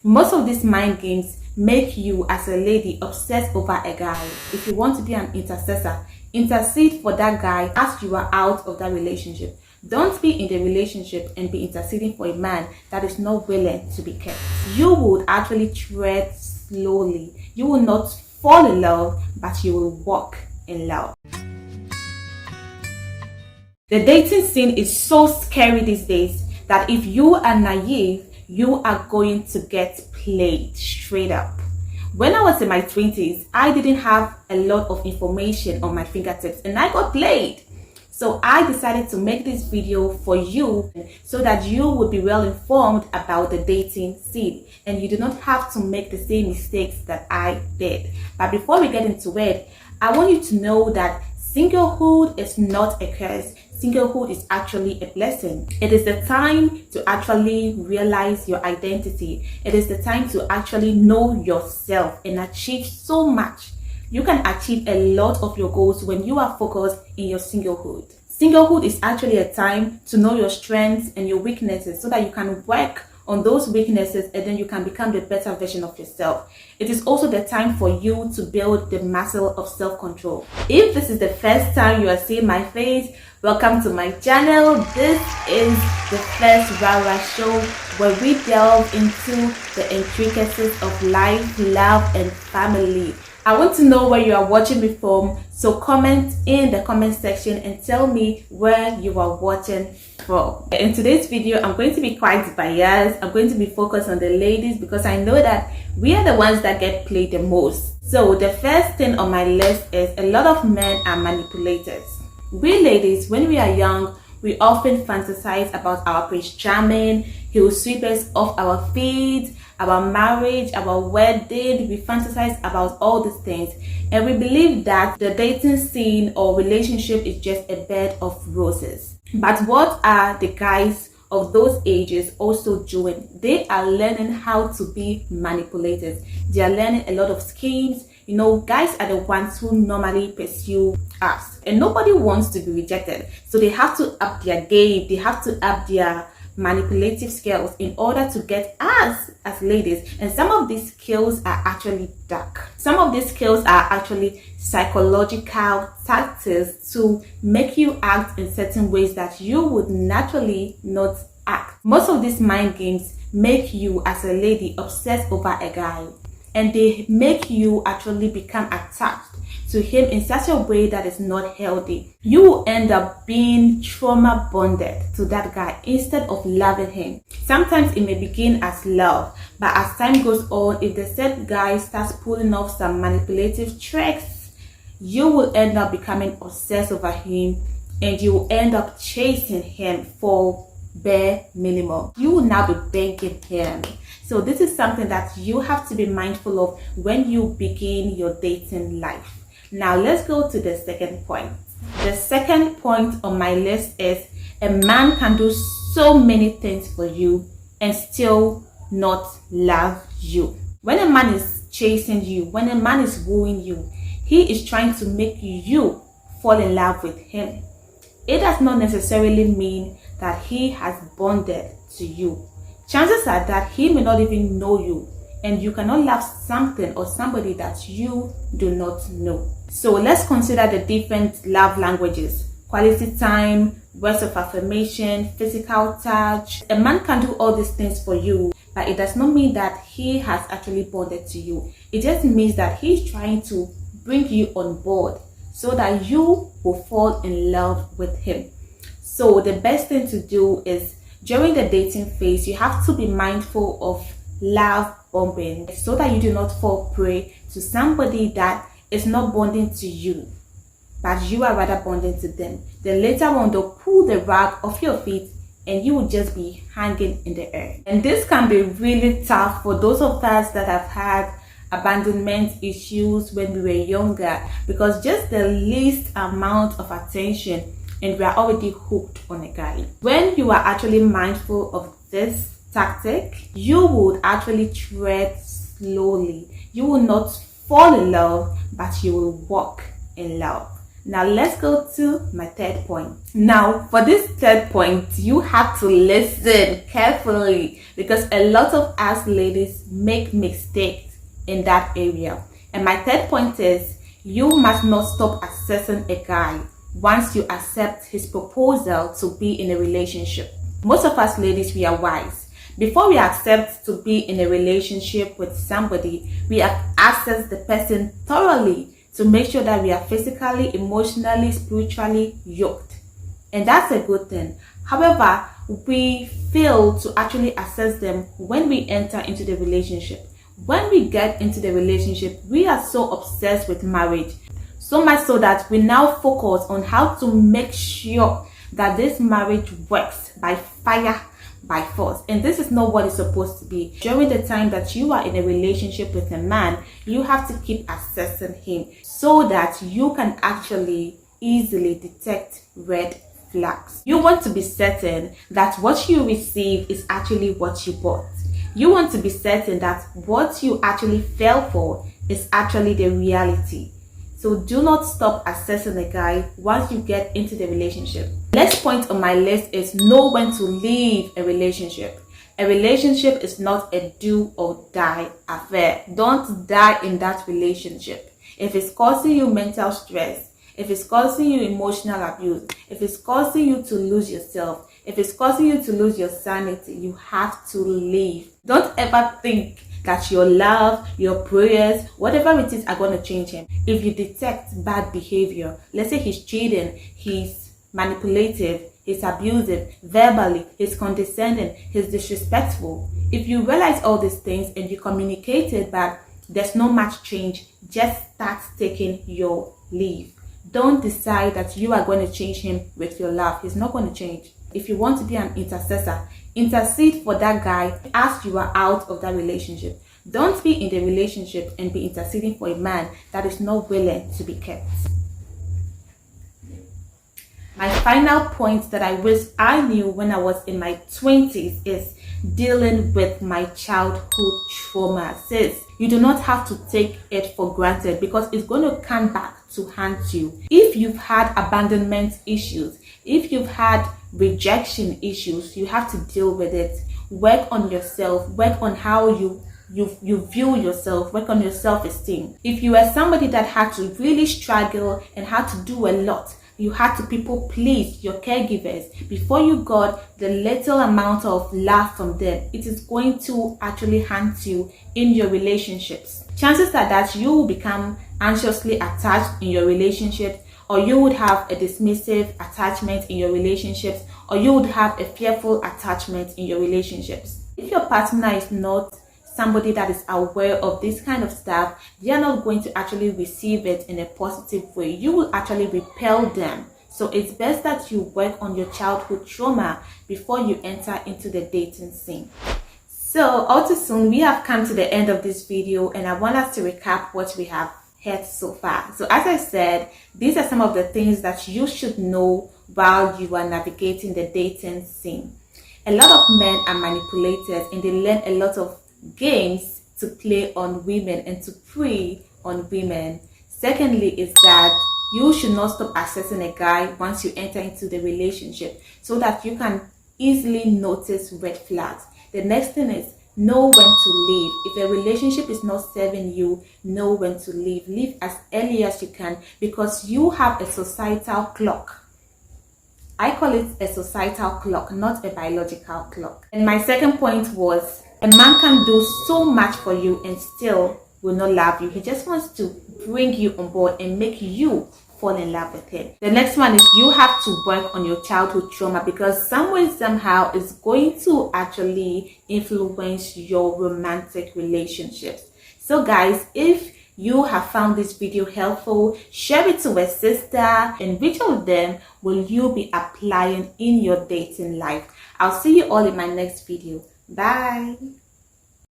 Most of these mind games make you as a lady obsess over a guy. If you want to be an intercessor, intercede for that guy as you are out of that relationship. Don't be in the relationship and be interceding for a man that is not willing to be kept. You would actually tread slowly. You will not fall in love, but you will walk in love. The dating scene is so scary these days that if you are naive, you are going to get played straight up. When I was in my 20s, I didn't have a lot of information on my fingertips and I got played. So I decided to make this video for you so that you would be well informed about the dating scene and you do not have to make the same mistakes that I did. But before we get into it, I want you to know that singlehood is not a curse. Singlehood is actually a blessing. It is the time to actually realize your identity. It is the time to actually know yourself and achieve so much. You can achieve a lot of your goals when you are focused in your singlehood. Singlehood is actually a time to know your strengths and your weaknesses so that you can work on those weaknesses and then you can become the better version of yourself. It is also the time for you to build the muscle of self-control. If this is the first time you are seeing my face, welcome to my channel. This is the first Rara show where we delve into the intricacies of life, love, and family. I want to know where you are watching me from, so comment in the comment section and tell me where you are watching from. In today's video, I'm going to be quite biased. I'm going to be focused on the ladies because I know that we are the ones that get played the most. So the first thing on my list is a lot of men are manipulators. We ladies, when we are young, we often fantasize about our Prince Charming. He will sweep us off our feet, our marriage, our wedding. We fantasize about all these things. And we believe that the dating scene or relationship is just a bed of roses. But what are the guys of those ages also doing? They are learning how to be manipulators. They are learning a lot of schemes. You know, guys are the ones who normally pursue us. And nobody wants to be rejected. So they have to up their game. They have to up their manipulative skills in order to get us as ladies. And some of these skills are actually dark. Some of these skills are actually psychological tactics to make you act in certain ways that you would naturally not act. Most of these mind games make you as a lady obsess over a guy, and they make you actually become attached to him in such a way that is not healthy. You will end up being trauma bonded to that guy instead of loving him. Sometimes it may begin as love, but as time goes on, if the said guy starts pulling off some manipulative tricks, you will end up becoming obsessed over him and you will end up chasing him for bare minimum. You will now be begging him. So this is something that you have to be mindful of when you begin your dating life. Now let's go to the second point. The second point on my list is a man can do so many things for you and still not love you. When a man is chasing you, when a man is wooing you, he is trying to make you fall in love with him. It does not necessarily mean that he has bonded to you. Chances are that he may not even know you, and you cannot love something or somebody that you do not know. So let's consider the different love languages: quality time, words of affirmation, physical touch. A man can do all these things for you, but it does not mean that he has actually bonded to you. It just means that he's trying to bring you on board so that you will fall in love with him. So the best thing to do is during the dating phase, you have to be mindful of love bombing so that you do not fall prey to somebody that is not bonding to you, but you are rather bonding to them. Then later on, they'll pull the rug off your feet and you will just be hanging in the air. And this can be really tough for those of us that have had abandonment issues when we were younger, because just the least amount of attention and we are already hooked on a guy. When you are actually mindful of this tactic, you would actually tread slowly. You will not fall in love, but you will walk in love. Now let's go to my third point. Now for this third point, you have to listen carefully because a lot of us ladies make mistakes in that area. And my third point is you must not stop assessing a guy once you accept his proposal to be in a relationship. Most of us ladies, we are wise. Before we accept to be in a relationship with somebody, we have assessed the person thoroughly to make sure that we are physically, emotionally, spiritually yoked. And that's a good thing. However, we fail to actually assess them when we enter into the relationship. When we get into the relationship, we are so obsessed with marriage. So much so that we now focus on how to make sure that this marriage works by fire, by force. And this is not what it's supposed to be. During the time that you are in a relationship with a man, you have to keep assessing him so that you can actually easily detect red flags. You want to be certain that what you receive is actually what you bought. You want to be certain that what you actually fell for is actually the reality. So do not stop assessing a guy once you get into the relationship. Next point on my list is know when to leave a relationship. A relationship is not a do or die affair. Don't die in that relationship. If it's causing you mental stress, if it's causing you emotional abuse, if it's causing you to lose yourself, if it's causing you to lose your sanity, you have to leave. Don't ever think that your love, your prayers, whatever it is are going to change him. If you detect bad behavior, let's say he's cheating, he's manipulative, he's abusive, verbally, he's condescending, he's disrespectful. If you realize all these things and you communicate it, but there's no much change, just start taking your leave. Don't decide that you are going to change him with your love. He's not going to change. If you want to be an intercessor, intercede for that guy as you are out of that relationship. Don't be in the relationship and be interceding for a man that is not willing to be kept. My final point that I wish I knew when I was in my 20s is dealing with my childhood trauma. Sis, you do not have to take it for granted because it's going to come back to haunt you. If you've had abandonment issues, if you've had rejection issues, you have to deal with it. Work on yourself, work on how you view yourself, work on your self-esteem. If you are somebody that had to really struggle and had to do a lot, you had to people please your caregivers before you got the little amount of love from them, it is going to actually haunt you in your relationships. Chances are that you will become anxiously attached in your relationship, or you would have a dismissive attachment in your relationships, or you would have a fearful attachment in your relationships. If your partner is not somebody that is aware of this kind of stuff, they are not going to actually receive it in a positive way. You will actually repel them. So it's best that you work on your childhood trauma before you enter into the dating scene. So all too soon, we have come to the end of this video, and I want us to recap what we have heard so far. So as I said, these are some of the things that you should know while you are navigating the dating scene. A lot of men are manipulators, and they learn a lot of games to play on women and to prey on women. Secondly is that you should not stop assessing a guy once you enter into the relationship so that you can easily notice red flags. The next thing is know when to leave. If a relationship is not serving you, know when to leave. Leave as early as you can because you have a societal clock. I call it a societal clock, not a biological clock. And my second point was a man can do so much for you and still will not love you. He just wants to bring you on board and make you fall in love with him. The next one is you have to work on your childhood trauma because some way, somehow is going to actually influence your romantic relationships. So guys, if you have found this video helpful, share it to a sister, and which of them will you be applying in your dating life? I'll see you all in my next video. Bye.